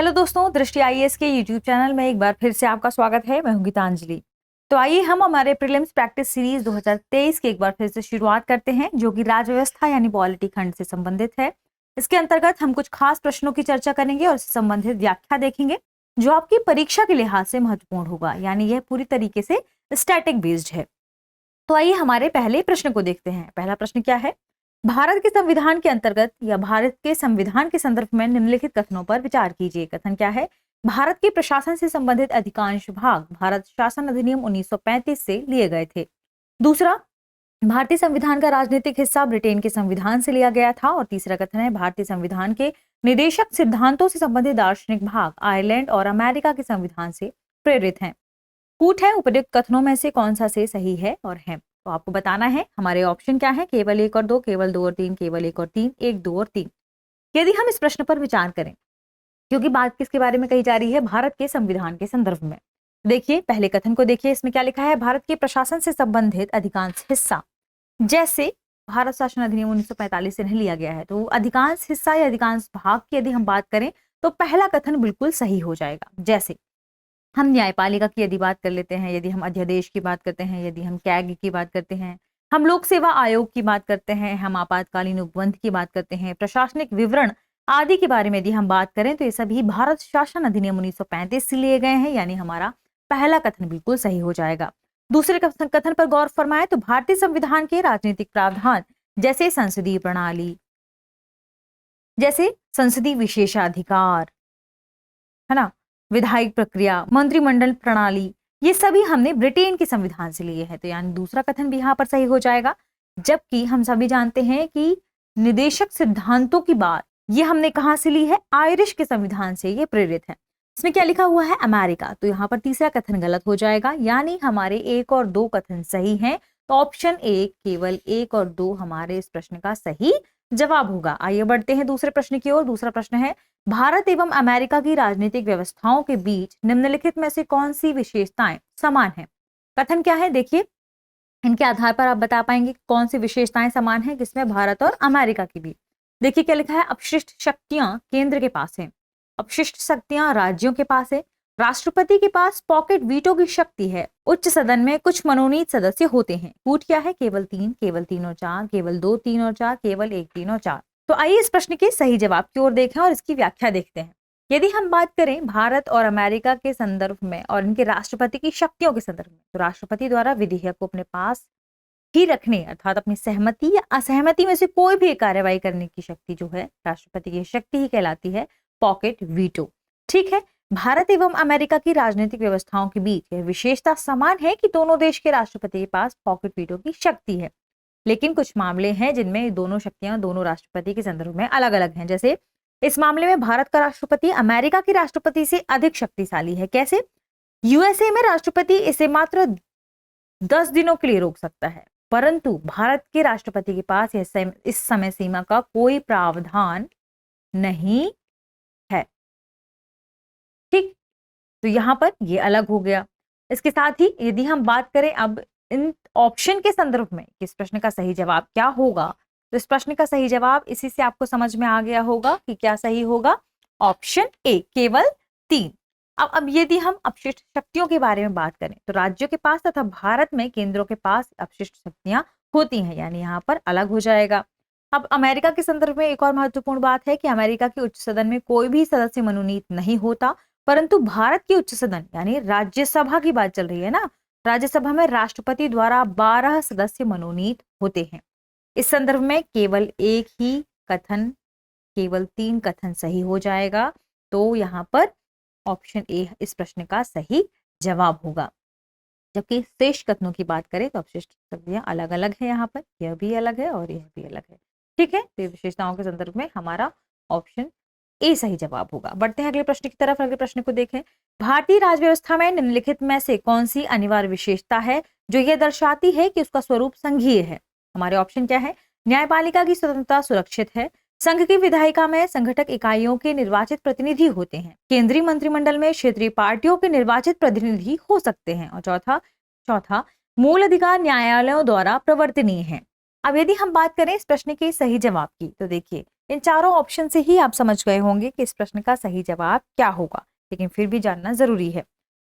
Hello दोस्तों, दृष्टि IAS के यूट्यूब चैनल में एक बार फिर से आपका स्वागत है। मैं हूं गीतांजलि। तो आइए हम हमारे प्रीलिम्स प्रैक्टिस सीरीज 2023 की एक बार फिर से शुरुआत करते हैं, जो कि राज्य व्यवस्था यानी पॉलिटी खंड से संबंधित है। इसके अंतर्गत हम कुछ खास प्रश्नों की चर्चा करेंगे और इससे संबंधित व्याख्या देखेंगे, जो आपकी परीक्षा के लिहाज से महत्वपूर्ण होगा, यानी यह पूरी तरीके से स्टैटिक बेस्ड है। तो आइए हमारे पहले प्रश्न को देखते हैं। पहला प्रश्न क्या है? भारत के संविधान के अंतर्गत या भारत के संविधान के संदर्भ में निम्नलिखित कथनों पर विचार कीजिए। कथन क्या है? भारत के प्रशासन से संबंधित अधिकांश भाग भारत शासन अधिनियम 1935 से लिए गए थे। दूसरा, भारतीय संविधान का राजनीतिक हिस्सा ब्रिटेन के संविधान से लिया गया था। और तीसरा कथन है, भारतीय संविधान के निदेशक सिद्धांतों से संबंधित दार्शनिक भाग आयरलैंड और अमेरिका के संविधान से प्रेरित हैं। कूट है, उपयुक्त कथनों में से कौन सा से सही है और है? तो आपको बताना है। हमारे ऑप्शन क्या है? केवल 1 और 2, केवल 2 और 3, केवल 1 और 3, 1, 2 और 3। यदि हम इस प्रश्न पर विचार करें, क्योंकि बात किसके बारे में कही जा रही है? भारत के संविधान के संदर्भ में। देखिए पहले कथन को देखिए, इसमें क्या लिखा है? भारत के प्रशासन से संबंधित अधिकांश हिस्सा, जैसे भारत शासन अधिनियम 1945 से नहीं लिया गया है, तो अधिकांश हिस्सा या अधिकांश भाग की यदि हम बात करें तो पहला कथन बिल्कुल सही हो जाएगा। जैसे हम न्यायपालिका की यदि बात कर लेते हैं, यदि हम अध्यादेश की बात करते हैं, यदि हम कैग की बात करते हैं, हम लोक सेवा आयोग की बात करते हैं, हम आपातकालीन उपबंध की बात करते हैं, प्रशासनिक विवरण आदि के बारे में यदि हम बात करें, तो ये सभी भारत शासन अधिनियम 1935 से लिए गए हैं, यानी हमारा पहला कथन बिल्कुल सही हो जाएगा। दूसरे कथन पर गौर फरमाए तो भारतीय संविधान के राजनीतिक प्रावधान जैसे संसदीय प्रणाली, जैसे संसदीय विशेषाधिकार, है ना, विधायिक प्रक्रिया, मंत्रिमंडल प्रणाली, ये सभी हमने ब्रिटेन के संविधान से लिए हैं। तो यानी दूसरा कथन भी यहाँ पर सही हो जाएगा। जबकि हम सभी जानते हैं कि निदेशक सिद्धांतों की बात ये हमने कहां से ली है? आयरिश के संविधान से ये प्रेरित है। इसमें क्या लिखा हुआ है? अमेरिका। तो यहाँ पर तीसरा कथन गलत हो जाएगा, यानी हमारे 1 और 2 कथन सही हैं। तो ऑप्शन 1, केवल 1 और 2 हमारे इस प्रश्न का सही जवाब होगा। आइए बढ़ते हैं दूसरे प्रश्न की ओर। दूसरा प्रश्न है, भारत एवं अमेरिका की राजनीतिक व्यवस्थाओं के बीच निम्नलिखित में से कौन सी विशेषताएं समान है? कथन क्या है? देखिए इनके आधार पर आप बता पाएंगे कौन सी विशेषताएं समान है किसमें? भारत और अमेरिका के बीच। देखिए क्या लिखा है? अपशिष्ट शक्तियां केंद्र के पास है, अपशिष्ट शक्तियां राज्यों के पास है, राष्ट्रपति के पास पॉकेट वीटो की शक्ति है, उच्च सदन में कुछ मनोनीत सदस्य होते हैं। कूट क्या है? केवल 3, केवल 3 और 4, केवल 2, 3 और 4, केवल 1, 3 और 4। तो आइए इस प्रश्न के सही जवाब की ओर देखें और इसकी व्याख्या देखते हैं। यदि हम बात करें भारत और अमेरिका के संदर्भ में और इनके राष्ट्रपति की शक्तियों के संदर्भ में, तो राष्ट्रपति द्वारा विधेयक को अपने पास ही रखने अर्थात अपनी सहमति या असहमति में से कोई भी कार्रवाई करने की शक्ति जो है राष्ट्रपति की शक्ति ही कहलाती है पॉकेट वीटो। ठीक है, भारत एवं अमेरिका की राजनीतिक व्यवस्थाओं के बीच यह विशेषता समान है कि दोनों देश के राष्ट्रपति के पास पॉकेट वीटो की शक्ति है। लेकिन कुछ मामले हैं जिनमें दोनों शक्तियां दोनों राष्ट्रपति के संदर्भ में अलग अलग हैं। जैसे इस मामले में भारत का राष्ट्रपति अमेरिका के राष्ट्रपति से अधिक शक्तिशाली है। कैसे? यूएसए में राष्ट्रपति इसे मात्र 10 दिनों के लिए रोक सकता है, परंतु भारत के राष्ट्रपति के पास इस समय सीमा का कोई प्रावधान नहीं है। ठीक, तो यहां पर ये अलग हो गया। इसके साथ ही यदि हम बात करें अब इन ऑप्शन के संदर्भ में इस प्रश्न का सही जवाब क्या होगा, तो इस प्रश्न का सही जवाब इसी से आपको समझ में आ गया होगा कि क्या सही होगा। ऑप्शन ए, केवल 3। अब यदि हम अपशिष्ट शक्तियों के बारे में बात करें, तो राज्यों के पास तथा भारत में केंद्रों के पास अपशिष्ट शक्तियां होती हैं, यानी यहाँ पर अलग हो जाएगा। अब अमेरिका के संदर्भ में एक और महत्वपूर्ण बात है कि अमेरिका के उच्च सदन में कोई भी सदस्य मनोनीत नहीं होता, परंतु भारत की उच्च सदन यानी राज्यसभा की बात चल रही है ना, राज्यसभा में राष्ट्रपति द्वारा 12 सदस्य मनोनीत होते हैं। इस संदर्भ में केवल एक ही कथन, केवल 3 कथन सही हो जाएगा। तो यहाँ पर ऑप्शन ए इस प्रश्न का सही जवाब होगा। जबकि शेष कथनों की बात करें तो अपशिष्ट शक्तियां अलग अलग है, यहाँ पर यह भी अलग है और यह भी अलग है। ठीक है, तो विशेषताओं के संदर्भ में हमारा ऑप्शन ए सही जवाब होगा। बढ़ते हैं अगले प्रश्न की तरफ। अगले प्रश्न को देखें, भारतीय राज्य व्यवस्था में निम्नलिखित में से कौन सी अनिवार्य विशेषता है जो यह दर्शाती है कि उसका स्वरूप संघीय है? हमारे ऑप्शन क्या है? न्यायपालिका की स्वतंत्रता सुरक्षित है, संघ की विधायिका में संगठक इकाइयों के निर्वाचित प्रतिनिधि होते हैं, केंद्रीय मंत्रिमंडल में क्षेत्रीय पार्टियों के निर्वाचित प्रतिनिधि हो सकते हैं, और चौथा मूल अधिकार न्यायालयों द्वारा प्रवर्तनीय है। अब यदि हम बात करें इस प्रश्न के सही जवाब की, तो देखिए इन चारों ऑप्शन से ही आप समझ गए होंगे कि इस प्रश्न का सही जवाब क्या होगा, लेकिन फिर भी जानना जरूरी है।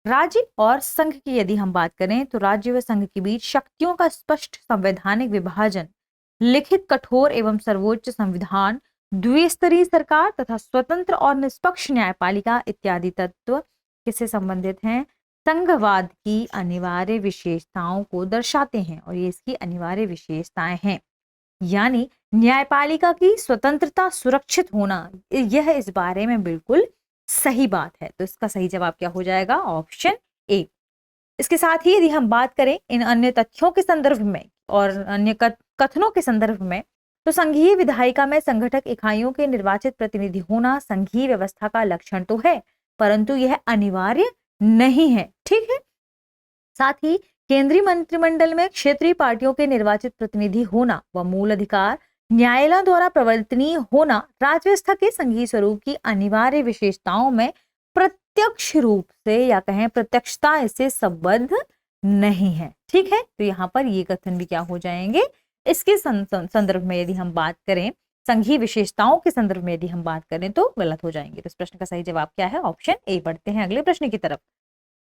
राज्य और संघ की यदि हम बात करें तो राज्य व संघ के बीच शक्तियों का स्पष्ट संवैधानिक विभाजन, लिखित कठोर एवं सर्वोच्च संविधान, द्विस्तरीय सरकार तथा स्वतंत्र और निष्पक्ष न्यायपालिका इत्यादि तत्व किससे संबंधित हैं? संघवाद की अनिवार्य विशेषताओं को दर्शाते हैं और ये इसकी अनिवार्य विशेषताएं हैं। यानी न्यायपालिका की स्वतंत्रता सुरक्षित होना, यह इस बारे में बिल्कुल सही बात है। तो इसका सही जवाब क्या हो जाएगा? Option A. इसके साथ ही यदि हम बात करें इन अन्य तथ्यों के संदर्भ में और अन्य कथनों के संदर्भ में, तो संघीय विधायिका में संगठक इकाइयों के निर्वाचित प्रतिनिधि होना संघीय व्यवस्था का लक्षण तो है, परंतु यह अनिवार्य नहीं है। ठीक है। साथ ही केंद्रीय मंत्रिमंडल में क्षेत्रीय पार्टियों के निर्वाचित प्रतिनिधि होना व मूल अधिकार न्यायालय द्वारा प्रवर्तनीय होना राज्यव्यवस्था के संघीय स्वरूप की अनिवार्य विशेषताओं में प्रत्यक्ष रूप से या कहें प्रत्यक्षता इससे संबद्ध नहीं है। ठीक है। तो यहाँ पर ये कथन भी क्या हो जाएंगे? इसके संदर्भ में यदि हम बात करें, संघीय विशेषताओं के संदर्भ में यदि हम बात करें तो गलत हो जाएंगे। तो इस प्रश्न का सही जवाब क्या है? Option A. बढ़ते हैं अगले प्रश्न की तरफ।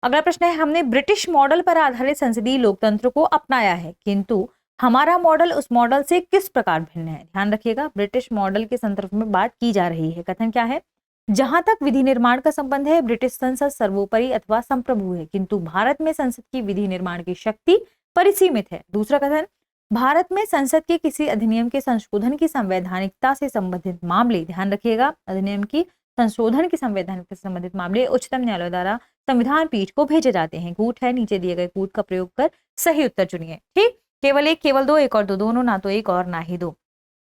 अगला प्रश्न है, हमने ब्रिटिश मॉडल पर आधारित संसदीय लोकतंत्र को अपनाया है, किंतु हमारा मॉडल उस मॉडल से किस प्रकार भिन्न है? ध्यान रखिएगा, ब्रिटिश मॉडल के संदर्भ में बात की जा रही है। कथन क्या है? जहां तक विधि निर्माण का संबंध है, ब्रिटिश संसद सर्वोपरि अथवा संप्रभु है, किंतु भारत में संसद की विधि निर्माण की शक्ति परिसीमित है। दूसरा कथन, भारत में संसद के किसी अधिनियम के संशोधन की संवैधानिकता से संबंधित मामले, ध्यान रखिएगा, अधिनियम की संशोधन की संवैधानिकता से संबंधित मामले उच्चतम न्यायालय द्वारा संविधान पीठ को भेजे जाते हैं। कूट है, नीचे दिए गए कूट का प्रयोग कर सही उत्तर चुनिए। ठीक, केवल एक, केवल दो, एक और दो, दोनों, ना तो एक और ना ही दो।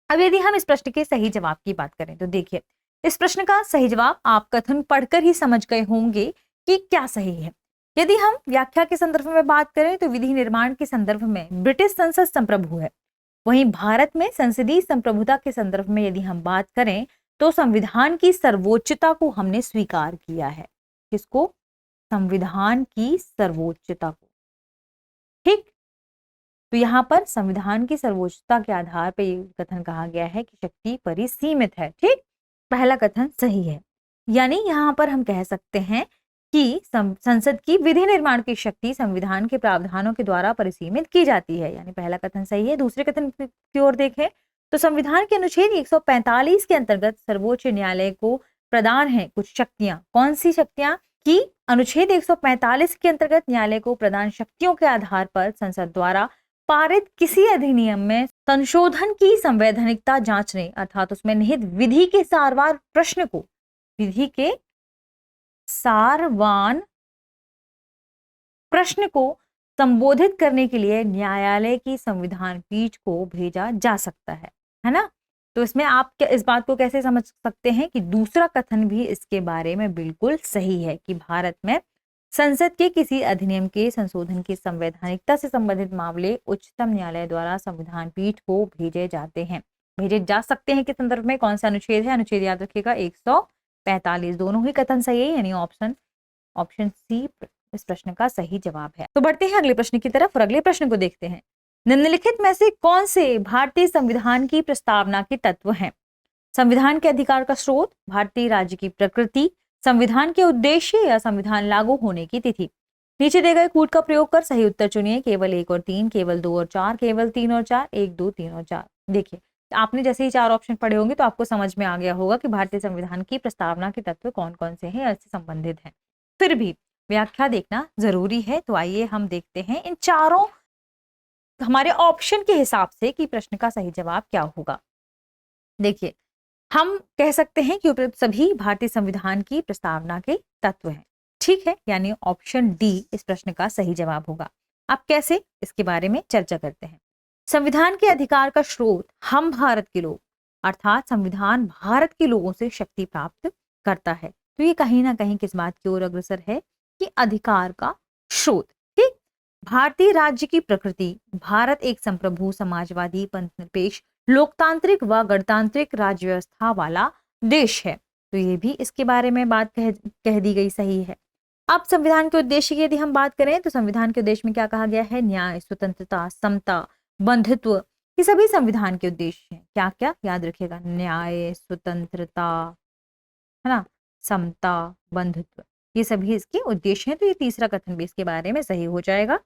अब यदि हम इस प्रश्न के सही जवाब की बात करें तो देखिए, इस प्रश्न का सही जवाब आप कथन पढ़कर ही समझ गए होंगे कि क्या सही है। यदि हम व्याख्या के संदर्भ में बात करें तो विधि निर्माण के संदर्भ में ब्रिटिश संसद संप्रभु है, वहीं भारत में संसदीय संप्रभुता के संदर्भ में यदि हम बात करें तो संविधान की सर्वोच्चता को हमने स्वीकार किया है। किसको? संविधान की सर्वोच्चता को। ठीक, तो यहां पर संविधान की सर्वोच्चता के आधार पर यह कथन कहा गया है कि शक्ति परिसीमित है। ठीक, पहला कथन सही है। यानी यहां पर हम कह सकते हैं कि संसद की विधि निर्माण की शक्ति संविधान के प्रावधानों के द्वारा परिसीमित की जाती है, यानी पहला कथन सही है। दूसरे कथन की ओर देखें तो संविधान के अनुच्छेद 145 के अंतर्गत सर्वोच्च न्यायालय को प्रदान है कुछ शक्तियां। कौन सी शक्तियां? कि अनुच्छेद 145 के अंतर्गत न्यायालय को प्रदान शक्तियों के आधार पर संसद द्वारा पारित किसी अधिनियम में संशोधन की संवैधानिकता जांचने, अर्थात उसमें निहित विधि के सारवान प्रश्न को, विधि के सारवान प्रश्न को संबोधित करने के लिए न्यायालय की संविधान पीठ को भेजा जा सकता है ना। तो इसमें आप इस बात को कैसे समझ सकते हैं कि दूसरा कथन भी इसके बारे में बिल्कुल सही है कि भारत में संसद के किसी अधिनियम के संशोधन की संवैधानिकता से संबंधित मामले उच्चतम न्यायालय द्वारा संविधान पीठ को भेजे जाते हैं, भेजे जा सकते हैं। के संदर्भ में कौन सा अनुच्छेद है? अनुच्छेद याद रखिएगा 145। दोनों ही कथन सही है, यानी ऑप्शन सी इस प्रश्न का सही जवाब है। तो बढ़ते हैं अगले प्रश्न की तरफ और अगले प्रश्न को देखते हैं। निम्नलिखित में से कौन से भारतीय संविधान की प्रस्तावना के तत्व हैं? संविधान के अधिकार का स्रोत, भारतीय राज्य की प्रकृति, संविधान के उद्देश्य या संविधान लागू होने की तिथि। नीचे दिए गए कूट का प्रयोग कर सही उत्तर चुनिए। केवल 1 और 3, केवल 2 और 4, केवल 3 और 4, 1, 2, 3 और 4। देखिए, आपने जैसे ही 4 ऑप्शन पढ़े होंगे तो आपको समझ में आ गया होगा कि भारतीय संविधान की प्रस्तावना के तत्व कौन कौन से हैं, इससे संबंधित हैं। फिर भी व्याख्या देखना जरूरी है, तो आइए हम देखते हैं इन चारों हमारे ऑप्शन के हिसाब से कि प्रश्न का सही जवाब क्या होगा। देखिए, हम कह सकते हैं कि उपरोक्त सभी भारतीय संविधान की प्रस्तावना के तत्व हैं। ठीक है, यानी ऑप्शन डी इस प्रश्न का सही जवाब होगा। अब कैसे, इसके बारे में चर्चा करते हैं। संविधान के अधिकार का स्रोत हम भारत के लोग, अर्थात संविधान भारत के लोगों से शक्ति प्राप्त करता है। तो ये कहीं ना कहीं किस बात की ओर अग्रसर है कि अधिकार का स्रोत। ठीक, भारतीय राज्य की प्रकृति, भारत एक संप्रभु, समाजवादी, पंथनिरपेक्ष, लोकतांत्रिक व गणतांत्रिक राज्य व्यवस्था वाला देश है। तो ये भी इसके बारे में बात कह दी गई सही है। अब संविधान के उद्देश्य की यदि हम बात करें तो संविधान के उद्देश्य में क्या कहा गया है? न्याय, स्वतंत्रता, समता, बंधुत्व, ये सभी संविधान के उद्देश्य हैं। क्या क्या याद रखिएगा, न्याय, स्वतंत्रता, है ना, समता, बंधुत्व, ये सभी इसके उद्देश्य हैं। तो ये तीसरा कथन भी इसके बारे में सही हो जाएगा।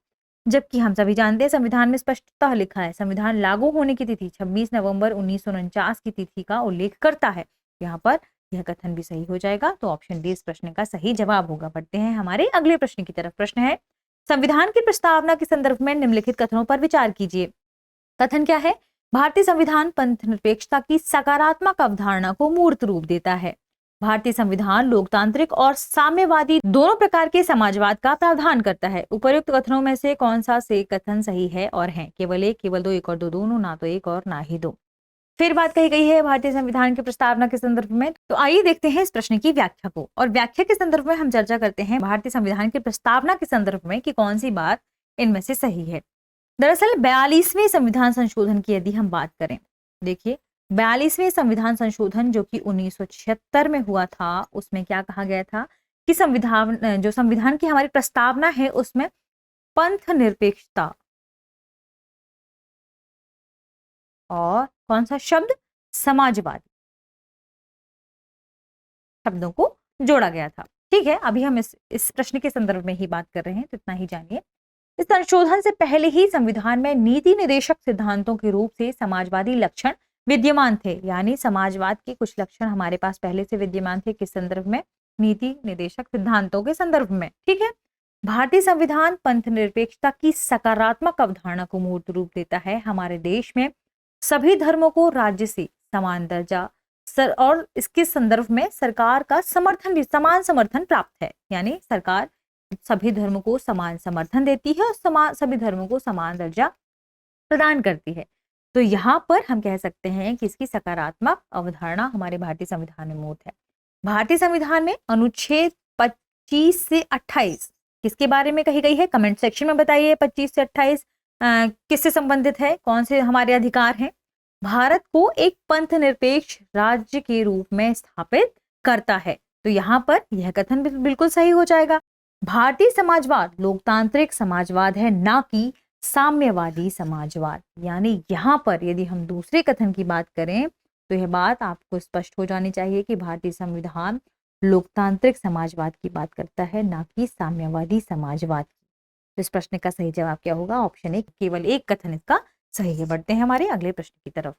जबकि हम सभी जानते हैं संविधान में स्पष्टतः लिखा है संविधान लागू होने की तिथि 26 नवंबर 1949 की तिथि का उल्लेख करता है। यहाँ पर यह कथन भी सही हो जाएगा। तो ऑप्शन डी इस प्रश्न का सही जवाब होगा। बढ़ते हैं हमारे अगले प्रश्न की तरफ। प्रश्न है, संविधान की प्रस्तावना के संदर्भ में निम्नलिखित कथनों पर विचार कीजिए। कथन क्या है, भारतीय संविधान पंथ निरपेक्षता की सकारात्मक अवधारणा को मूर्त रूप देता है। भारतीय संविधान लोकतांत्रिक और साम्यवादी दोनों प्रकार के समाजवाद का प्रावधान करता है। उपर्युक्त कथनों में से कौन सा से कथन सही है और है? केवल एक, केवल दो, एक और दो, दोनों, ना तो एक और ना ही दो। फिर बात कही गई है भारतीय संविधान की प्रस्तावना के संदर्भ में। तो आइए देखते हैं इस प्रश्न की व्याख्या को। और व्याख्या के संदर्भ में हम चर्चा करते हैं भारतीय संविधान की प्रस्तावना के संदर्भ में कि कौन सी बात इनमें से सही है। दरअसल 42वें संविधान संशोधन की यदि हम बात करें, देखिए 42वें संविधान संशोधन जो कि 1976 में हुआ था, उसमें क्या कहा गया था कि संविधान की हमारी प्रस्तावना है उसमें पंथ निरपेक्षता और कौन सा शब्द, समाजवादी, शब्दों को जोड़ा गया था। ठीक है, अभी हम इस प्रश्न के संदर्भ में ही बात कर रहे हैं, तो इतना ही जानिए। इस संशोधन से पहले ही संविधान में नीति निर्देशक सिद्धांतों के रूप से समाजवादी लक्षण विद्यमान थे। यानी समाजवाद के कुछ लक्षण हमारे पास पहले से विद्यमान थे। किस संदर्भ में? नीति निर्देशक सिद्धांतों के संदर्भ में। ठीक है, भारतीय संविधान पंथ निरपेक्षता की सकारात्मक अवधारणा को मूर्त रूप देता है। हमारे देश में सभी धर्मों को राज्य से समान दर्जा और इसके संदर्भ में सरकार का समान समर्थन प्राप्त है। यानी सरकार सभी धर्मों को समान समर्थन देती है और सभी धर्मों को समान दर्जा प्रदान करती है। तो यहाँ पर हम कह सकते हैं कि इसकी सकारात्मक अवधारणा हमारे भारतीय संविधान में मूर्त है। भारतीय संविधान में अनुच्छेद 25 से 28 किसके बारे में कही गई है? कमेंट सेक्शन में बताइए। 25 से 28 किससे संबंधित है? कौन से हमारे अधिकार हैं? भारत को एक पंथ निरपेक्ष राज्य के रूप में स्थापित करता है। तो यहाँ पर यह कथन भी बिल्कुल सही हो जाएगा। भारतीय समाजवाद लोकतांत्रिक समाजवाद है, ना कि साम्यवादी समाजवाद। यानी यहाँ पर यदि हम दूसरे कथन की बात करें तो यह बात आपको स्पष्ट हो जानी चाहिए कि भारतीय संविधान लोकतांत्रिक समाजवाद की बात करता है, ना कि साम्यवादी समाजवाद की। तो इस प्रश्न का सही जवाब क्या होगा? ऑप्शन ए, केवल एक कथन इसका सही है। बढ़ते हैं हमारे अगले प्रश्न की तरफ।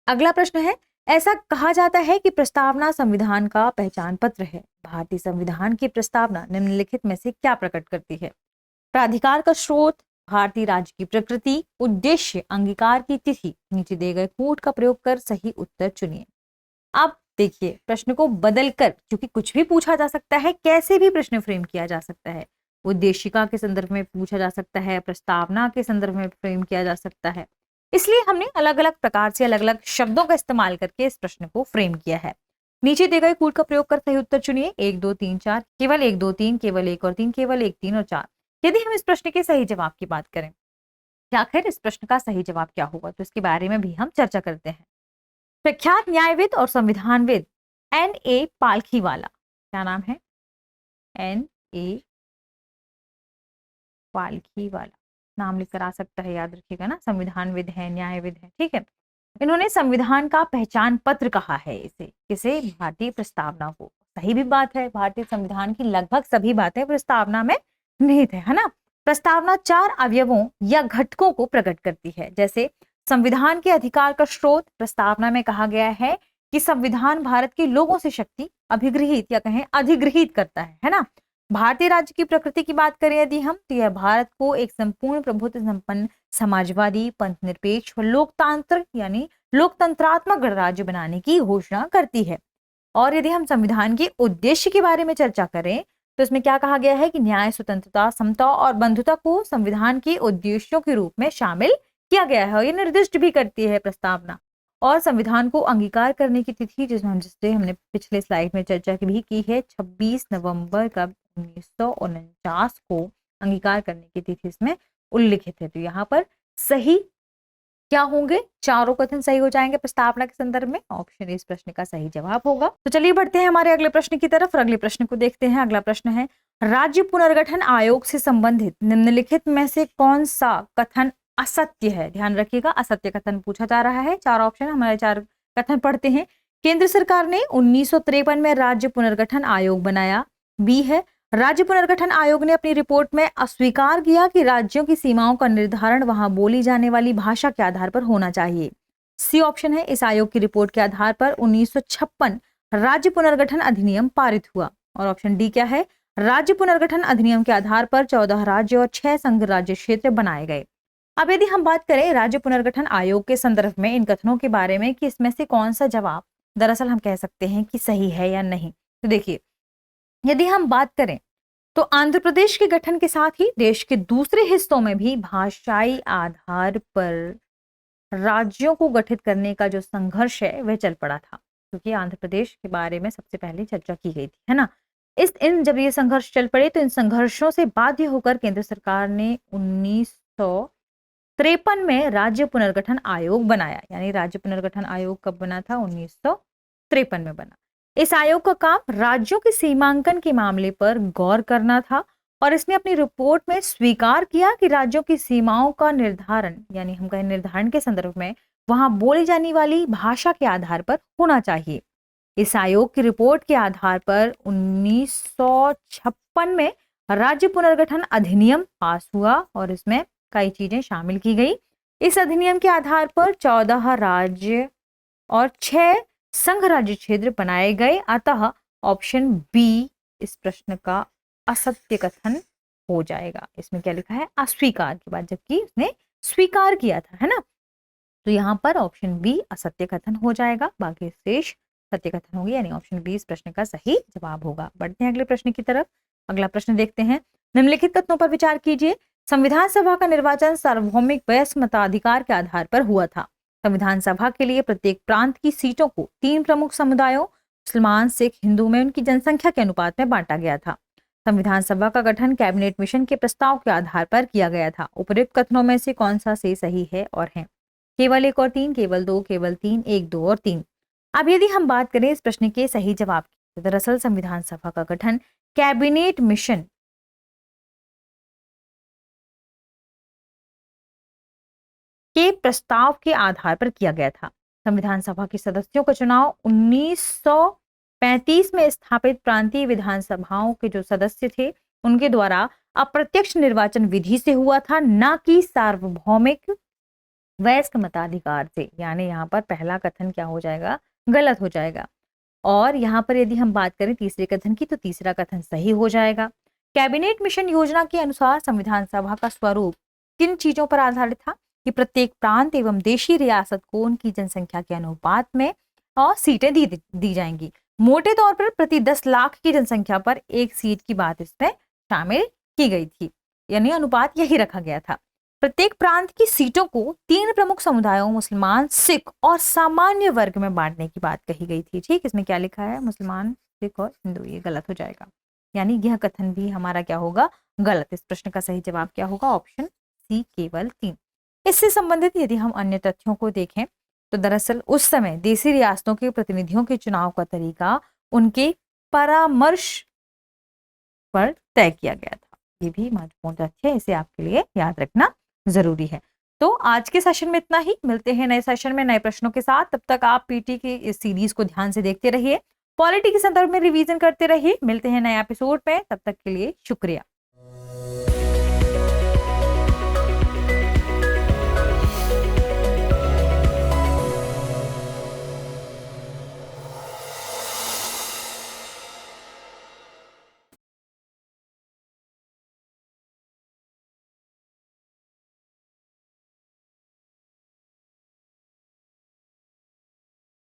अगला प्रश्न है, ऐसा कहा जाता है कि प्रस्तावना संविधान का पहचान पत्र है। भारतीय संविधान की प्रस्तावना निम्नलिखित में से क्या प्रकट करती है? प्राधिकार का स्रोत, भारतीय राज्य की प्रकृति, उद्देश्य, अंगीकार की तिथि। नीचे दिए गए कूट का प्रयोग कर सही उत्तर चुनिए। अब देखिए प्रश्न को बदलकर, क्योंकि कुछ भी पूछा जा सकता है, कैसे भी प्रश्न फ्रेम किया जा सकता है। उद्देशिका के संदर्भ में पूछा जा सकता है, प्रस्तावना के संदर्भ में फ्रेम किया जा सकता है। इसलिए हमने अलग अलग प्रकार से अलग अलग शब्दों का इस्तेमाल करके इस प्रश्न को फ्रेम किया है। नीचे दिए गए कूट का प्रयोग कर सही उत्तर चुनिए। 1 2 3 4, केवल 1 2 3, केवल 1 और 3, केवल 1 3 और 4। यदि हम इस प्रश्न के सही जवाब की बात करें कि आखिर इस प्रश्न का सही जवाब क्या होगा, तो इसके बारे में भी हम चर्चा करते हैं। प्रख्यात न्यायविद और संविधानविद N.A. पालखीवाला, क्या नाम है? N.A. पालखीवाला नाम लिखकर आ सकता है, याद रखिएगा ना। संविधानविद है, न्यायविद है। ठीक है, इन्होंने संविधान का पहचान पत्र कहा है इसे, किसे? भारतीय प्रस्तावना को। सही भी बात है, भारतीय संविधान की लगभग सभी बातें प्रस्तावना में निहित है ना। प्रस्तावना 4 अवयवों या घटकों को प्रकट करती है। जैसे संविधान के अधिकार का स्रोत, प्रस्तावना में कहा गया है कि संविधान भारत के लोगों से शक्ति अभिगृहित या कहें अधिगृहित करता है ना। भारतीय राज्य की प्रकृति की बात करें यदि हम, तो यह भारत को एक संपूर्ण प्रभुत्व संपन्न समाजवादी, पंथ निरपेक्ष व लोकतांत्रिक यानी लोकतंत्रात्मक गणराज्य बनाने की घोषणा करती है। और यदि हम संविधान के उद्देश्य के बारे में चर्चा करें तो इसमें क्या कहा गया है कि न्याय, स्वतंत्रता, समता और बंधुता को संविधान के उद्देश्यों के रूप में शामिल किया गया है। और ये निर्दिष्ट भी करती है प्रस्तावना। और संविधान को अंगीकार करने की तिथि जिससे हमने पिछले स्लाइड में चर्चा भी की है, 26 नवंबर का 1949 को अंगीकार करने की तिथि इसमें उल्लिखित है। तो यहाँ पर सही क्या होंगे? चारों कथन सही हो जाएंगे प्रस्तावना के संदर्भ में। ऑप्शन इस प्रश्न का सही जवाब होगा। तो चलिए बढ़ते हैं हमारे अगले प्रश्न की तरफ। अगले प्रश्न को देखते हैं। अगला प्रश्न है, राज्य पुनर्गठन आयोग से संबंधित निम्नलिखित में से कौन सा कथन असत्य है। ध्यान रखिएगा, असत्य कथन पूछा जा रहा है। 4 ऑप्शन हमारे, 4 कथन पढ़ते हैं। केंद्र सरकार ने 1953 में राज्य पुनर्गठन आयोग बनाया। बी है, राज्य पुनर्गठन आयोग ने अपनी रिपोर्ट में अस्वीकार किया कि राज्यों की सीमाओं का निर्धारण वहां बोली जाने वाली भाषा के आधार पर होना चाहिए। सी ऑप्शन है, इस आयोग की रिपोर्ट के आधार पर 1956 राज्य पुनर्गठन अधिनियम पारित हुआ। और ऑप्शन डी क्या है, राज्य पुनर्गठन अधिनियम के आधार पर 14 राज्य और 6 संघ राज्य क्षेत्र बनाए गए। अब यदि हम बात करें राज्य पुनर्गठन आयोग के संदर्भ में इन कथनों के बारे में कि इसमें से कौन सा जवाब दरअसल हम कह सकते हैं कि सही है या नहीं, तो देखिए, यदि हम बात करें तो आंध्र प्रदेश के गठन के साथ ही देश के दूसरे हिस्सों में भी भाषाई आधार पर राज्यों को गठित करने का जो संघर्ष है वह चल पड़ा था, क्योंकि आंध्र प्रदेश के बारे में सबसे पहले चर्चा की गई थी, है ना। जब ये संघर्ष चल पड़े तो इन संघर्षों से बाध्य होकर केंद्र सरकार ने 1953 में राज्य पुनर्गठन आयोग बनाया। यानी राज्य पुनर्गठन आयोग कब बना था? 1953 में बना। इस आयोग का काम राज्यों के सीमांकन के मामले पर गौर करना था और इसने अपनी रिपोर्ट में स्वीकार किया कि राज्यों की सीमाओं का निर्धारण, यानी हम कहें निर्धारण के संदर्भ में, वहां बोली जाने वाली भाषा के आधार पर होना चाहिए। इस आयोग की रिपोर्ट के आधार पर 1956 में राज्य पुनर्गठन अधिनियम पास हुआ और इसमें कई चीजें शामिल की गई। इस अधिनियम के आधार पर 14 राज्य और 6 संघ राज्य क्षेत्र बनाए गए। अतः ऑप्शन बी इस प्रश्न का असत्य कथन हो जाएगा। इसमें क्या लिखा है? अस्वीकार के बाद, जबकि उसने स्वीकार किया था, है ना। तो यहाँ पर ऑप्शन बी असत्य कथन हो जाएगा, बाकी शेष सत्य कथन होगी, यानी ऑप्शन बी इस प्रश्न का सही जवाब होगा। बढ़ते हैं अगले प्रश्न की तरफ। अगला प्रश्न देखते हैं। निम्नलिखित कथनों पर विचार कीजिए। संविधान सभा का निर्वाचन सार्वभौमिक वयस्क मताधिकार के आधार पर हुआ था। संविधान सभा के लिए प्रत्येक प्रांत की सीटों को 3 प्रमुख समुदायों मुसलमान, सिख, हिंदू में उनकी जनसंख्या के अनुपात में बांटा गया था। संविधान सभा का गठन कैबिनेट मिशन के प्रस्ताव के आधार पर किया गया था। उपर्युक्त कथनों में से कौन सा सही है और है? केवल 1 और 3, केवल 2, केवल 3, 1, 2 और 3। अब यदि हम बात करें इस प्रश्न के सही जवाब की, तो दरअसल संविधान सभा का गठन कैबिनेट मिशन के प्रस्ताव के आधार पर किया गया था। संविधान सभा के सदस्यों का चुनाव 1935 में स्थापित प्रांतीय विधानसभाओं के जो सदस्य थे उनके द्वारा अप्रत्यक्ष निर्वाचन विधि से हुआ था, ना कि सार्वभौमिक वयस्क मताधिकार से। यानी यहाँ पर पहला कथन क्या हो जाएगा? गलत हो जाएगा। और यहाँ पर यदि हम बात करें तीसरे कथन की, तो तीसरा कथन सही हो जाएगा। कैबिनेट मिशन योजना के अनुसार संविधान सभा का स्वरूप किन चीजों पर आधारित था? कि प्रत्येक प्रांत एवं देशी रियासत को उनकी जनसंख्या के अनुपात में और सीटें दी जाएंगी। मोटे तौर पर प्रति 10 लाख की जनसंख्या पर 1 सीट की बात इसमें शामिल की गई थी, यानी अनुपात यही रखा गया था। प्रत्येक प्रांत की सीटों को 3 प्रमुख समुदायों मुसलमान, सिख और सामान्य वर्ग में बांटने की बात कही गई थी। ठीक, इसमें क्या लिखा है? मुसलमान, सिख और हिंदू। ये गलत हो जाएगा, यानी यह कथन भी हमारा क्या होगा? गलत। इस प्रश्न का सही जवाब क्या होगा? ऑप्शन सी, केवल 3। इससे संबंधित यदि हम अन्य तथ्यों को देखें तो दरअसल उस समय देशी रियासतों के प्रतिनिधियों के चुनाव का तरीका उनके परामर्श पर तय किया गया था। ये भी महत्वपूर्ण तथ्य है, इसे आपके लिए याद रखना जरूरी है। तो आज के सेशन में इतना ही। मिलते हैं नए सेशन में नए प्रश्नों के साथ। तब तक आप पीटी की इस सीरीज को ध्यान से देखते रहिए, पॉलिटी के संदर्भ में रिवीजन करते रहिए। मिलते हैं नए एपिसोड में, तब तक के लिए शुक्रिया।